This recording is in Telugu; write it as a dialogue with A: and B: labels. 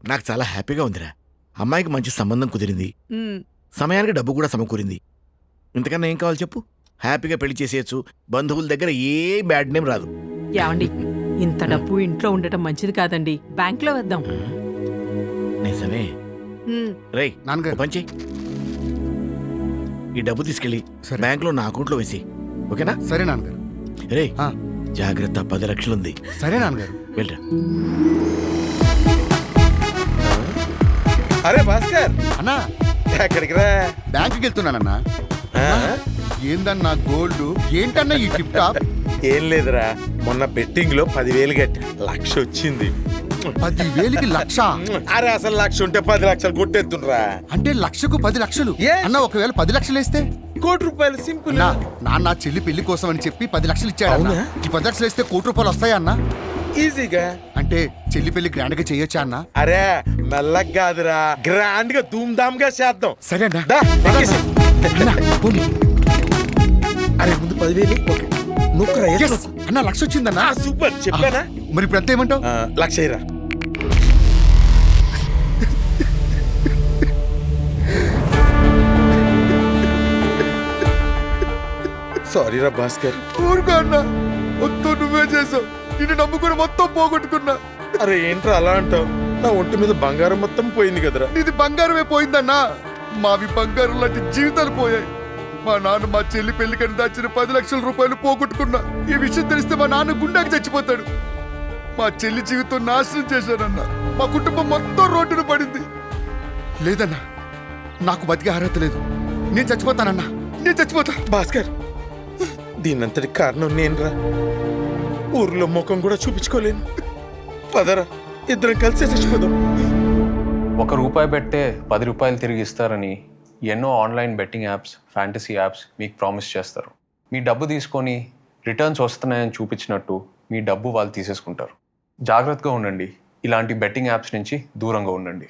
A: నాకు చాలా హ్యాపీగా ఉందిరా. అమ్మాయికి మంచి సంబంధం కుదిరింది,
B: ఉమ్,
A: సమయానికి డబ్బు కూడా సమకూరింది. ఇంతకన్నా ఏం కావాలి చెప్పు? హ్యాపీగా పెళ్లి చేసేయచ్చు. బంధువుల దగ్గర ఏ బ్యాడ్ నేమ్ రాదు.
B: ఏమండి ఇంత డబ్బు ఇంట్లో ఉండటం మంచిది కాదండి, బ్యాంక్ లో వేద్దాం.
A: నిజమే.
B: ఉమ్,
A: రేయ్
C: నాన్నగారు.
A: పంచి ఈ డబ్బు తీసుకెళ్ళి
C: సరే.
A: బ్యాంకులో నా అకౌంట్లో వేసి, ఓకేనా?
C: సరే నాన్నగారు.
A: రే
C: ఆ,
A: జాగ్రత్త, 10 లక్షలుంది.
C: సరే నాన్నగారు.
A: వెళ్ళరా.
D: అరే భాస్కర్,
C: అన్నా
D: ఎక్కడికి రా?
C: బ్యాంకుకి వెళ్తున్నానన్నా.
D: ఆ?
C: ఏందన్నా గోల్డ్, ఏంటన్నా ఈ టిప్ టాప్?
D: ఏం లేదురా, మొన్న బెట్టింగ్ లో 10,000 కట్టా, 1,00,000 వచ్చింది.
C: 10,000కి 1,00,000
D: అరే అసలు 1,00,000 ఉంటే 10 లక్షలు కొట్టేద్దురా.
C: అంటే 1,00,000కు 10 లక్షలు.
D: Yes.
C: అన్న ఒకవేళ 10 లక్షలు వేస్తే?
D: 1,00,00,000 రూపాయలు సింపుల్.
C: అన్నా నాన్న చెల్లి పెళ్లి కోసం అని చెప్పి 10 లక్షలు ఇచ్చాడు అన్న.
D: అవునా?
C: ఈ 10 లక్షలు వేస్తే 1 కోటి రూపాయలు వస్తాయా అన్న?
D: ఈజీగా.
C: అంటే చెల్లి పెళ్లి గ్రాండ్ గా చేయొచ్చా అన్న?
D: అరే మెల్లగా కాదురా, గ్రాండ్ గా ధూమ్ ధామ్ గా చేద్దాం.
C: సరే అన్న.
D: దా, ఎక్కేసి.
C: అన్న, పోనీ.
D: అరే ముందు 10,000. ఓకే నువ్వు
C: Yes. అన్న 1,00,000 వచ్చిందన్న.
D: సూపర్, చెప్పానా?
C: మరి ఇప్పుడు ఎంత ఏమంటావు?
D: 1,00,000 సారీ రా భాస్కర్.
C: ఊరుకో అన్న, మొత్తం నువ్వే చేసావు. నిన్ను నమ్ముకుని మొత్తం పోగొట్టుకున్నా.
D: అరే ఏంట్రా అలా అంటావు? నా ఒంటి మీద బంగారం మొత్తం పోయింది కదరా.
C: నీది బంగారమే పోయిందన్నా. మావి బంగారం లాంటి జీవితాలు పోయాయి. మా నాన్న మా చెల్లి పెళ్లికని దాచిన 10 లక్షల రూపాయలు పోగొట్టుకున్నా. ఈ విషయం తెలిస్తే మా నాన్న గుండెకి చచ్చిపోతాడు. మా చెల్లి జీవితం నాశనం చేశానన్నా. మా కుటుంబం మొత్తం రోడ్డున పడింది. లేదన్నా, నాకు బతికే అర్హత లేదు. నేను చచ్చిపోతానన్నా, నేను చచ్చిపోతా.
D: భాస్కర్, దీనంతటి కారణం నేనురా. ఊర్లో ముఖం కూడా చూపించుకోలేను. పదరా, ఇద్దరం కలిసి చచ్చిపోదాం.
E: ₹1 పెట్టే 10 రూపాయలు తిరిగి ఇస్తారని ఎన్నో online betting apps, fantasy apps మీకు ప్రామిస్ చేస్తారు. మీ డబ్బు తీసుకొని రిటర్న్స్ వస్తున్నాయని చూపించినట్టు మీ డబ్బు వాళ్ళు తీసేసుకుంటారు. జాగ్రత్తగా ఉండండి. ఇలాంటి బెట్టింగ్ యాప్స్ నుంచి దూరంగా ఉండండి.